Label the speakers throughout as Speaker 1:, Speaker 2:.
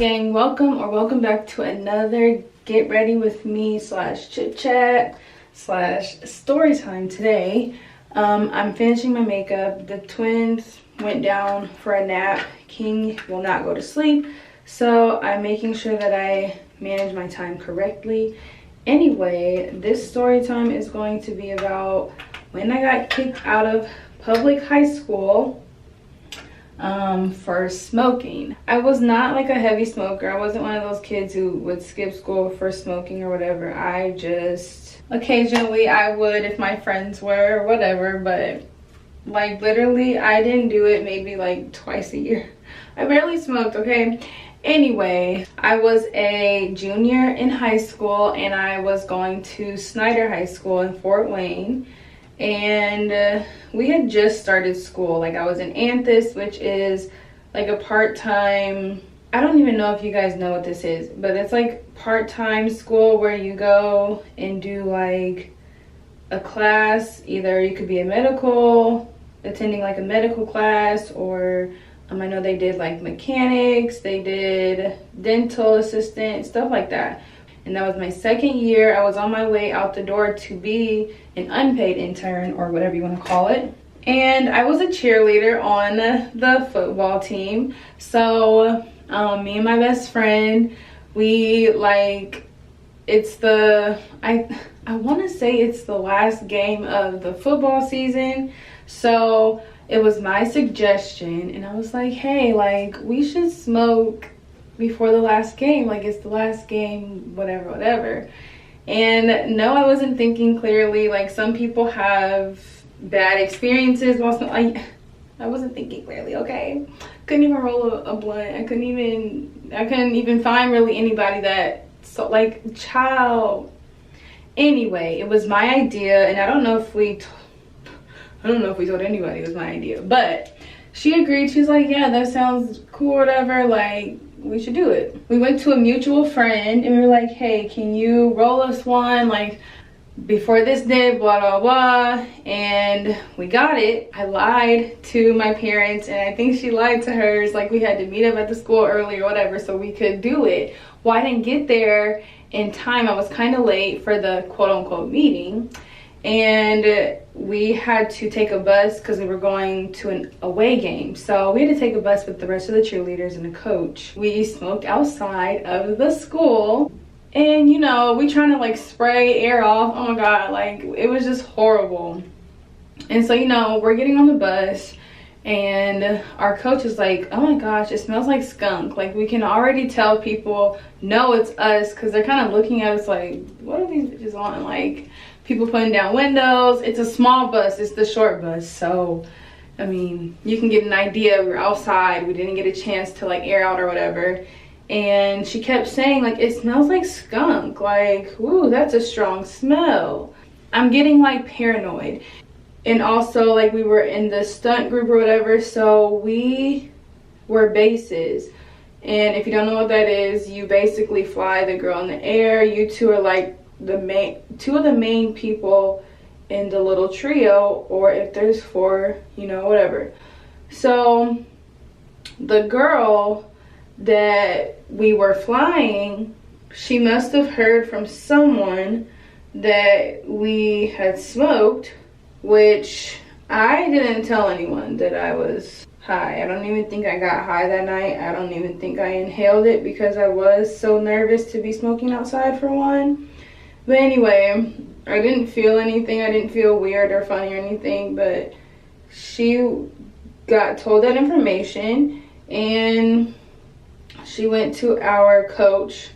Speaker 1: gang, welcome back to another get ready with me / chit chat / story time. Today I'm finishing my makeup. The twins went down for a nap. King will not go to sleep, so I'm making sure that I manage my time correctly. Anyway, this story time is going to be about when I got kicked out of public high school for smoking. I was not like a heavy smoker. I wasn't one of those kids who would skip school for smoking or whatever. I just occasionally I would if my friends were or whatever, but like literally I didn't do it maybe like twice a year. I barely smoked, okay? Anyway, I was a junior in high school and I was going to Snyder High School in Fort Wayne. And we had just started school. Like I was in Anthus, which is like a part-time, I don't even know if you guys know what this is, but it's like part-time school where you go and do like a class. Either you could be a medical, attending like a medical class, or I know they did like mechanics, they did dental assistant, stuff like that. And that was my second year. I was on my way out the door to be an unpaid intern, or whatever you want to call it. And I was a cheerleader on the football team. So me and my best friend, we like, it's the, I want to say it's the last game of the football season. So it was my suggestion, and I was like, hey, like we should smoke before the last game. Like it's the last game, whatever. And no, I wasn't thinking clearly. Like some people have bad experiences while I wasn't thinking clearly, okay? Couldn't even roll a blunt. I couldn't even find really anybody that, so like, child. Anyway, it was my idea, and I don't know if we told anybody it was my idea, but she agreed. She's like, yeah, that sounds cool, whatever, like we should do it. We went to a mutual friend and we were like, hey, can you roll us one like before this day, blah blah blah. And we got it. I lied to my parents, and I think she lied to hers. Like we had to meet up at the school early or whatever so we could do it. Well, I didn't get there in time. I was kind of late for the quote-unquote meeting, and we had to take a bus because we were going to an away game. So we had to take a bus with the rest of the cheerleaders and the coach. We smoked outside of the school, and you know, we trying to like spray air off. Oh my god, like it was just horrible. And so, you know, we're getting on the bus and our coach is like, oh my gosh, it smells like skunk. Like we can already tell people know it's us because they're kind of looking at us like, what are these bitches on? Like people putting down windows. It's a small bus, it's the short bus, so I mean you can get an idea. We're outside, we didn't get a chance to like air out or whatever. And she kept saying like, it smells like skunk, like, ooh, that's a strong smell. I'm getting like paranoid. And also like we were in the stunt group or whatever, so we were bases. And if you don't know what that is, you basically fly the girl in the air. You two are like two of the main people in the little trio, or if there's four, you know, whatever. So the girl that we were flying, she must have heard from someone that we had smoked, which I didn't tell anyone that I was high. I don't even think I got high that night. I don't even think I inhaled it because I was so nervous to be smoking outside for one. But anyway, I didn't feel anything. I didn't feel weird or funny or anything, but she got told that information and she went to our coach.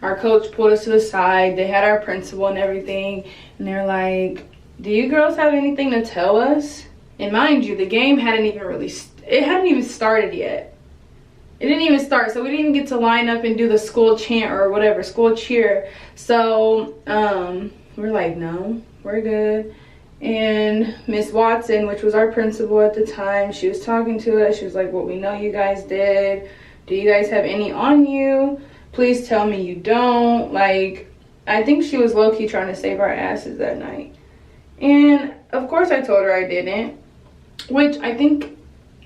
Speaker 1: Our coach pulled us to the side. They had our principal and everything, and they're like, do you girls have anything to tell us? And mind you, the game hadn't even started yet. It didn't even start, so we didn't even get to line up and do the school chant or whatever, school cheer. So we're like, no, we're good. And Miss Watson, which was our principal at the time, she was talking to us. She was like, well, we know you guys did. Do you guys have any on you? Please tell me you don't. Like, I think she was low-key trying to save our asses that night. And of course I told her I didn't, which I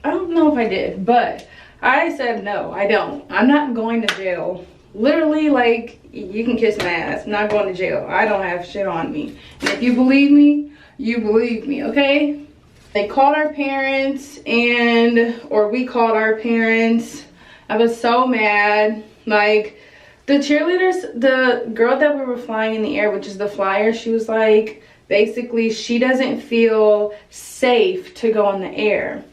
Speaker 1: don't know if I did, but I said, no, I don't. I'm not going to jail. Literally, like, you can kiss my ass. I'm not going to jail. I don't have shit on me. And if you believe me, you believe me, okay? They called our parents, or we called our parents. I was so mad. Like, the cheerleaders, the girl that we were flying in the air, which is the flyer, she was like, basically, she doesn't feel safe to go in the air.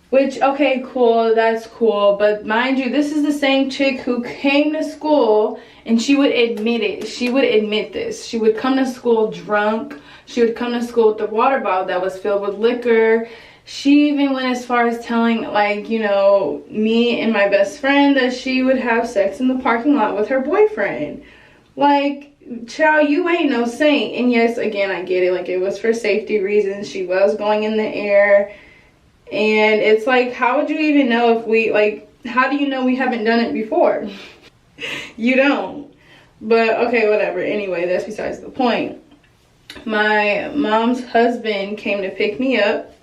Speaker 1: Which, okay, cool, that's cool. But mind you, this is the same chick who came to school, and she would admit it. She would admit this. She would come to school drunk. She would come to school with a water bottle that was filled with liquor. She even went as far as telling, like, you know, me and my best friend that she would have sex in the parking lot with her boyfriend. Like, child, you ain't no saint. And yes, again, I get it. Like, it was for safety reasons. She was going in the air. And it's like, how would you even know if we, like, how do you know we haven't done it before? You don't. But, okay, whatever. Anyway, that's besides the point. My mom's husband came to pick me up.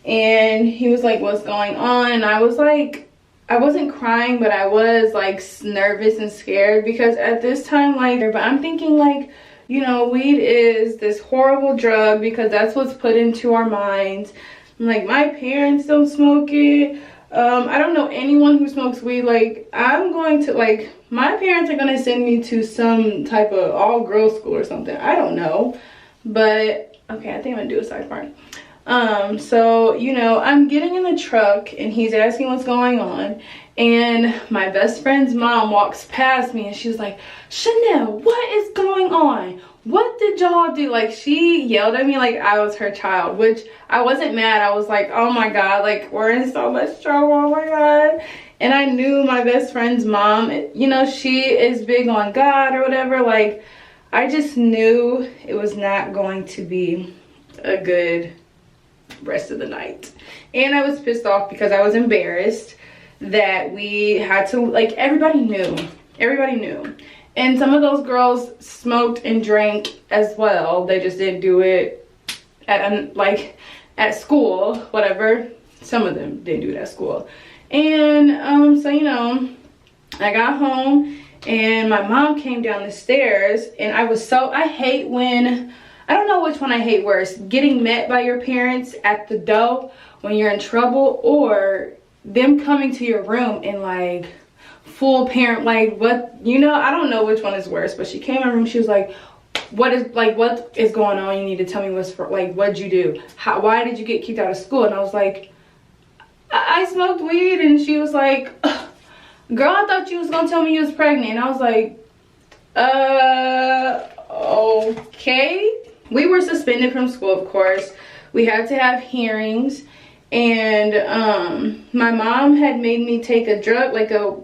Speaker 1: And he was like, what's going on? And I was like, I wasn't crying, but I was, like, nervous and scared. Because at this time, like, but I'm thinking, like, you know, weed is this horrible drug because that's what's put into our minds. Like, my parents don't smoke it. I don't know anyone who smokes weed. Like, I'm going to, like, my parents are going to send me to some type of all-girls school or something. I don't know. But, okay, I think I'm going to do a side part. So, you know, I'm getting in the truck, and he's asking what's going on. And my best friend's mom walks past me, and she's like, Chanel, what is going on? What did y'all do? Like, she yelled at me like I was her child, which I wasn't mad. I was like, oh my God, like, we're in so much trouble, oh my God. And I knew my best friend's mom, you know, she is big on God or whatever. Like, I just knew it was not going to be a good rest of the night. And I was pissed off because I was embarrassed that we had to, like, everybody knew. And some of those girls smoked and drank as well. They just didn't do it at, like, at school, whatever. Some of them didn't do it at school. And so, you know, I got home and my mom came down the stairs, and I hate when, I don't know which one I hate worse, getting met by your parents at the door when you're in trouble, or them coming to your room and, like, full parent, like, what, you know, I don't know which one is worse. But she came in my room, she was like, what is going on? You need to tell me what's for, like, what'd you do? Why did you get kicked out of school? And I was like, I smoked weed. And she was like, girl, I thought you was gonna tell me you was pregnant. And I was like, okay. We were suspended from school, of course. We had to have hearings. And my mom had made me take a drug, like a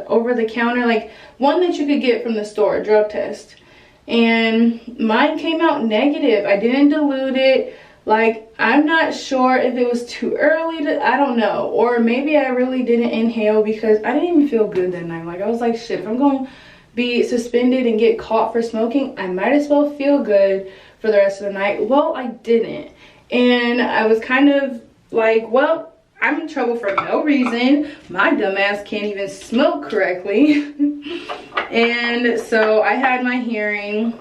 Speaker 1: over the counter, like one that you could get from the store, drug test. And mine came out negative. I didn't dilute it. Like, I'm not sure if it was too early to, I don't know. Or maybe I really didn't inhale because I didn't even feel good that night. Like, I was like, shit, if I'm going to be suspended and get caught for smoking, I might as well feel good for the rest of the night. Well, I didn't. And I was kind of like, well, I'm in trouble for no reason. My dumb ass can't even smoke correctly. And so I had my hearing,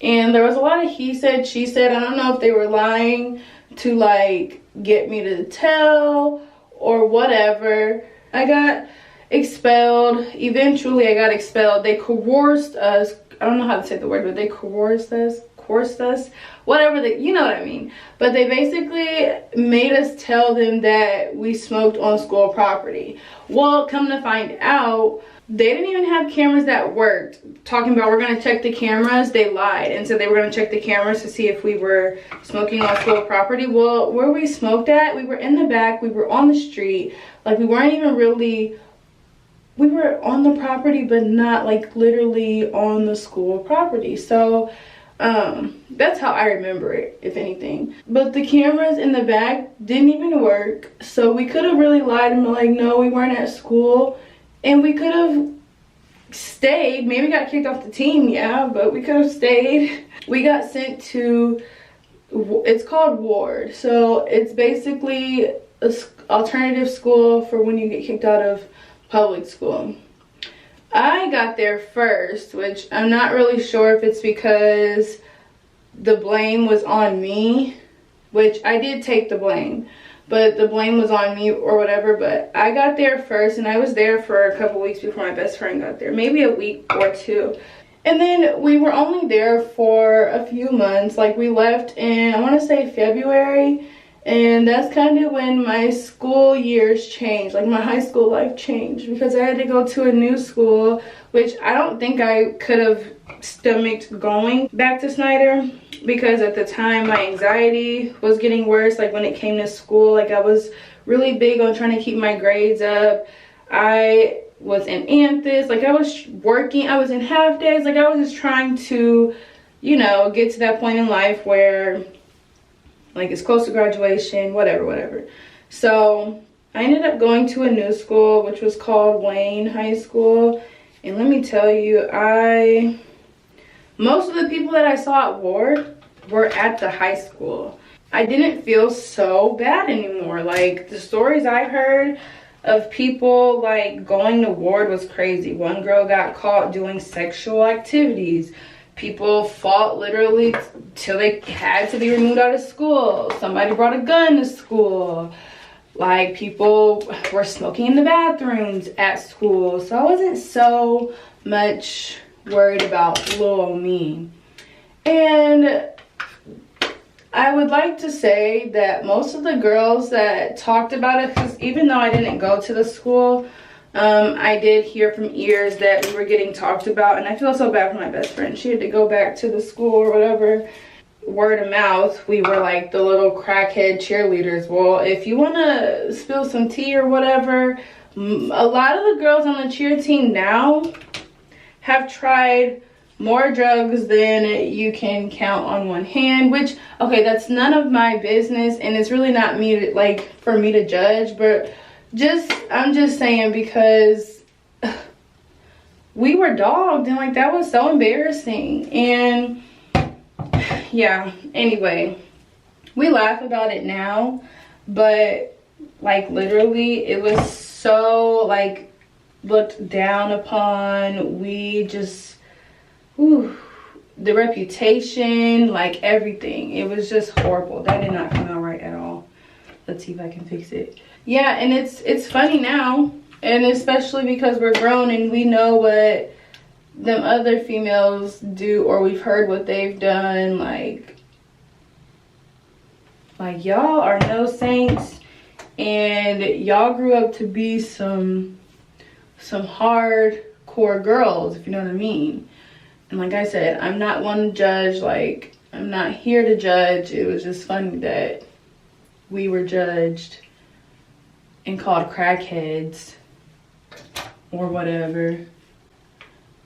Speaker 1: and there was a lot of he said, she said. I don't know if they were lying to, like, get me to tell or whatever. I got expelled. Eventually I got expelled. They coerced us. I don't know how to say the word, but they coerced us, whatever, you know what I mean. But they basically made us tell them that we smoked on school property. Well, come to find out, they didn't even have cameras that worked. Talking about, we're gonna check the cameras, they lied and said they were gonna check the cameras to see if we were smoking on school property. Well, where we smoked at, we were in the back, we were on the street. Like, we weren't even really, we were on the property, but not, like, literally on the school property. So that's how I remember it, if anything. But the cameras in the back didn't even work, so we could have really lied and been like, no, we weren't at school. And we could have stayed, maybe got kicked off the team, yeah, but we could have stayed. We got sent to, it's called ward. So it's basically alternative school for when you get kicked out of public school. I got there first, which I'm not really sure if it's because the blame was on me, which I did take the blame, but the blame was on me or whatever. But I got there first, and I was there for a couple weeks before my best friend got there, maybe a week or two. And then we were only there for a few months. Like, we left in, I want to say, February. And that's kind of when my school years changed. Like, my high school life changed. Because I had to go to a new school. Which I don't think I could have stomached going back to Snyder. Because at the time, my anxiety was getting worse. Like, when it came to school. Like, I was really big on trying to keep my grades up. I was in Anthus, like I was working, I was in half days, like I was just trying to, you know, get to that point in life where like it's close to graduation, whatever. So I ended up going to a new school, which was called Wayne High School. And let me tell you, most of the people that I saw at Ward were at the high school. I didn't feel so bad anymore. Like, the stories I heard of people like going to Ward was crazy. One girl got caught doing sexual activities. People fought literally till they had to be removed out of school. Somebody brought a gun to school. Like, people were smoking in the bathrooms at school. So I wasn't so much worried about little old me. And I would like to say that most of the girls that talked about it, because even though I didn't go to the school, I did hear from ears that we were getting talked about. And I feel so bad for my best friend. She had to go back to the school or whatever. Word of mouth, we were like the little crackhead cheerleaders. Well, if you want to spill some tea or whatever, a lot of the girls on the cheer team now have tried more drugs than you can count on one hand, which, okay, that's none of my business, and it's really not me to, like, for me to judge, but I'm just saying, because we were dogged, and like that was so embarrassing. And yeah, anyway, we laugh about it now, but like literally it was so like looked down upon. We just, the reputation, like everything, it was just horrible. That did not come out right at all. Let's see if I can fix it. Yeah, and it's funny now, and especially because we're grown and we know what them other females do, or we've heard what they've done. Like y'all are no saints, and y'all grew up to be some hardcore girls, if you know what I mean. And like I said, I'm not one to judge. Like, I'm not here to judge. It was just funny that we were judged and called crackheads or whatever.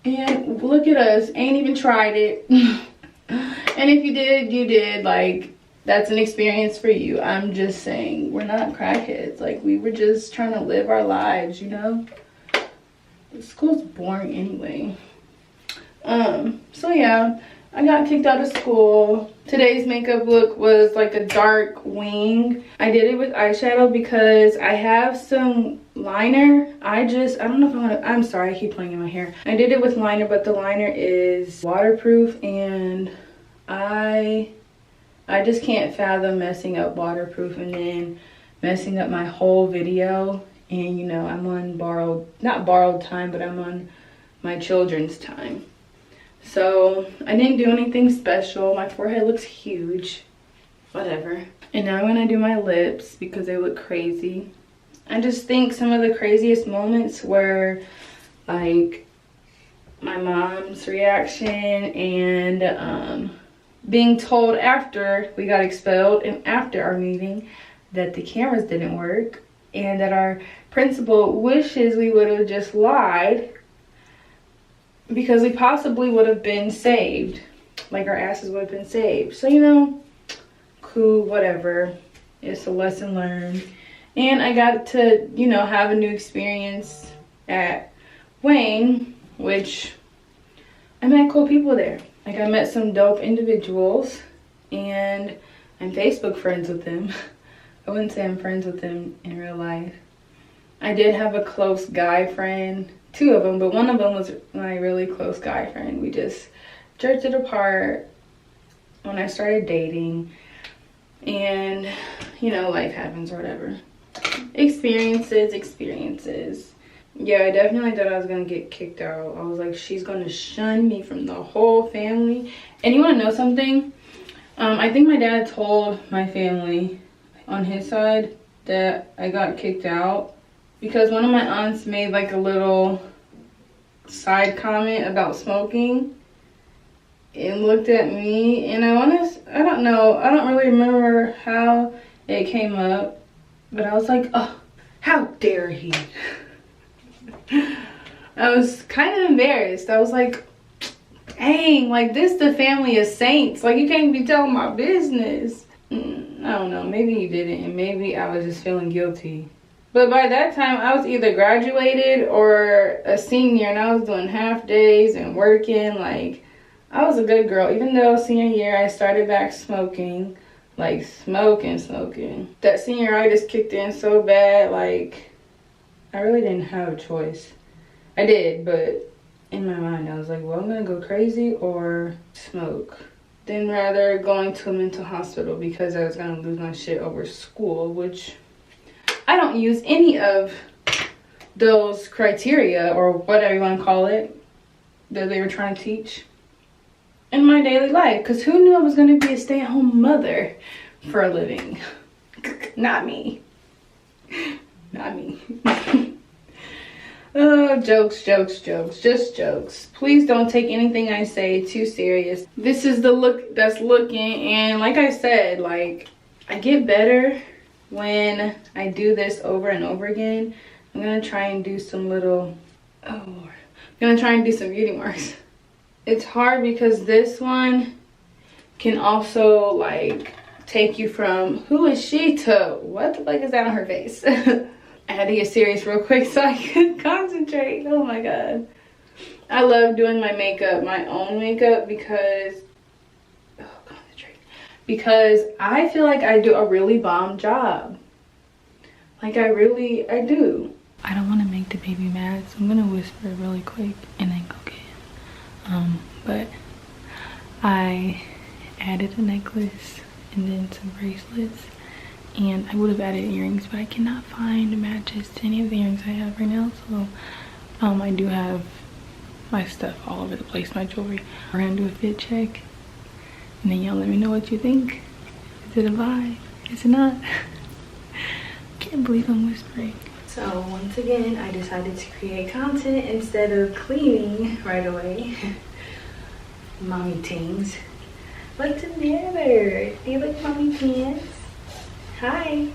Speaker 1: And look at us, ain't even tried it. And if you did, you did. Like, that's an experience for you. I'm just saying, we're not crackheads. Like, we were just trying to live our lives, you know? School's boring anyway. So yeah, I got kicked out of school. Today's makeup look was like a dark wing. I did it with eyeshadow because I have some liner. I don't know if I want to, I'm sorry, I keep playing in my hair. I did it with liner, but the liner is waterproof, and I just can't fathom messing up waterproof and then messing up my whole video. And you know, I'm on not borrowed time, but I'm on my children's time. So I didn't do anything special. My forehead looks huge, whatever. And now I'm gonna do my lips because they look crazy. I just think some of the craziest moments were like my mom's reaction and being told after we got expelled and after our meeting that the cameras didn't work, and that our principal wishes we would have just lied because we possibly would have been saved. Like, our asses would have been saved. So, you know, cool, whatever. It's a lesson learned. And I got to, you know, have a new experience at Wayne, which I met cool people there. Like, I met some dope individuals, and I'm Facebook friends with them. I wouldn't say I'm friends with him in real life. I did have a close guy friend, 2 of them, but one of them was my really close guy friend. We just drifted apart when I started dating, and you know, life happens or whatever. Experiences. Yeah, I definitely thought I was gonna get kicked out. I was like, she's gonna shun me from the whole family. And you want to know something? I think my dad told my family on his side that I got kicked out because one of my aunts made like a little side comment about smoking and looked at me, and I don't know, I don't really remember how it came up, but I was like, oh, how dare he. I was kind of embarrassed. I was like, dang, like this the family of saints, like you can't be telling my business. I don't know, maybe he didn't, and maybe I was just feeling guilty. But by that time, I was either graduated or a senior, and I was doing half days and working. Like, I was a good girl. Even though senior year, I started back smoking. Like, smoking. That senioritis kicked in so bad, like, I really didn't have a choice. I did, but in my mind, I was like, well, I'm going to go crazy or smoke. Then rather going to a mental hospital because I was going to lose my shit over school, which I don't use any of those criteria or whatever you want to call it that they were trying to teach in my daily life, because who knew I was going to be a stay-at-home mother for a living? Not me. Oh, jokes, just jokes. Please don't take anything I say too serious. This is the look that's looking, and like I said, like, I get better when I do this over and over again. I'm gonna try and do some little, I'm gonna try and do some beauty marks. It's hard because this one can also like take you from who is she to what the fuck is that on her face? I had to get serious real quick so I could concentrate. Oh my god. I love doing my makeup, my own makeup, because I feel like I do a really bomb job. Like I do. I don't want to make the baby mad, so I'm gonna whisper really quick and then go get him. But I added a necklace and then some bracelets, and I would have added earrings, but I cannot find matches to any of the earrings I have right now. So I do have my stuff all over the place, my jewelry. We're gonna do a fit check, and then y'all let me know what you think. Is it a vibe? Is it not? Can't believe I'm whispering. So once again, I decided to create content instead of cleaning right away. Mommy tings. What's the matter? Do you like mommy pants? Hi.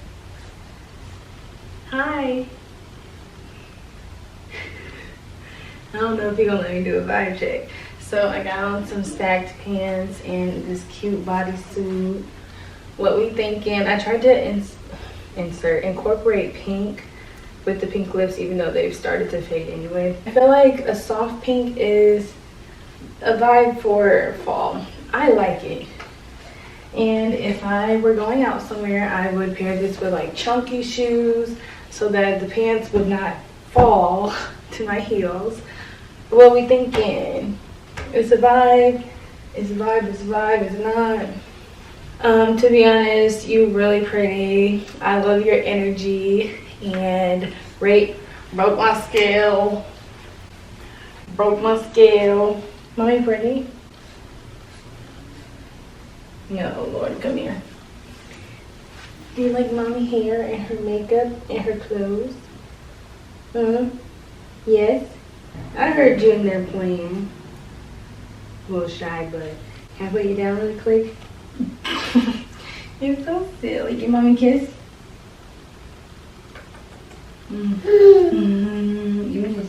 Speaker 1: I don't know if you're gonna let me do a vibe check. So I got on some stacked pants and this cute bodysuit. What we thinking? I tried to incorporate pink with the pink lips, even though they've started to fade anyway. I feel like a soft pink is a vibe for fall. I like it. And if I were going out somewhere, I would pair this with like chunky shoes so that the pants would not fall to my heels. What we thinking? It's a vibe. It's a vibe. It's a vibe. It's not. To be honest, you really pretty. I love your energy, and broke my scale. Mommy pretty? No, Lord, come here. Do you like mommy hair and her makeup and her clothes? Yes? I heard you in there playing. A little shy, but can I put you down really quick? You're so silly. Give mommy a kiss. Give me a kiss.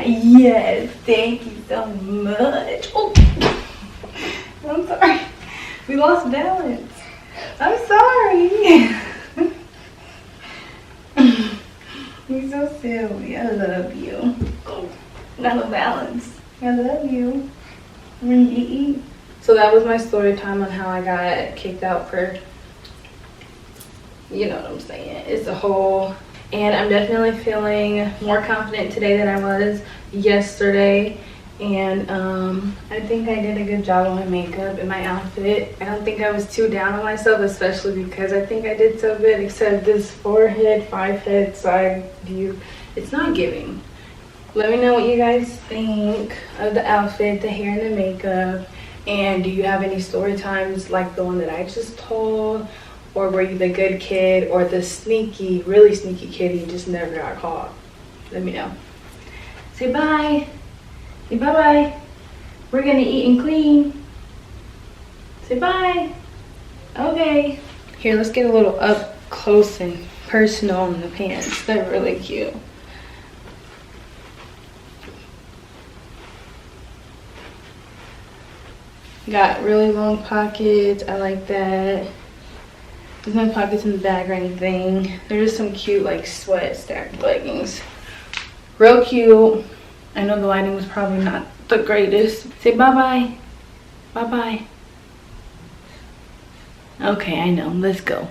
Speaker 1: Yes, thank you so much. Oh, I'm sorry. We lost balance. I'm sorry. You're so silly. I love you. Oh, not no balance. I love you. When you eat. So that was my story time on how I got kicked out for, you know what I'm saying. It's a whole, and I'm definitely feeling more confident today than I was yesterday. And I think I did a good job on my makeup and my outfit. I don't think I was too down on myself, especially because I think I did so good, except this forehead, 5-head side view. It's not giving. Let me know what you guys think of the outfit, the hair, and the makeup. And do you have any story times like the one that I just told? Or were you the good kid or the sneaky, really sneaky kid and you just never got caught? Let me know. Say bye. Say bye-bye. We're gonna eat and clean. Say bye. Okay. Here, let's get a little up close and personal on the pants. They're really cute. Got really long pockets. I like that. There's no pockets in the bag or anything. They're just some cute like sweat stacked leggings. Real cute. I know the lighting was probably not the greatest. Say bye-bye. Bye-bye. Okay, I know. Let's go.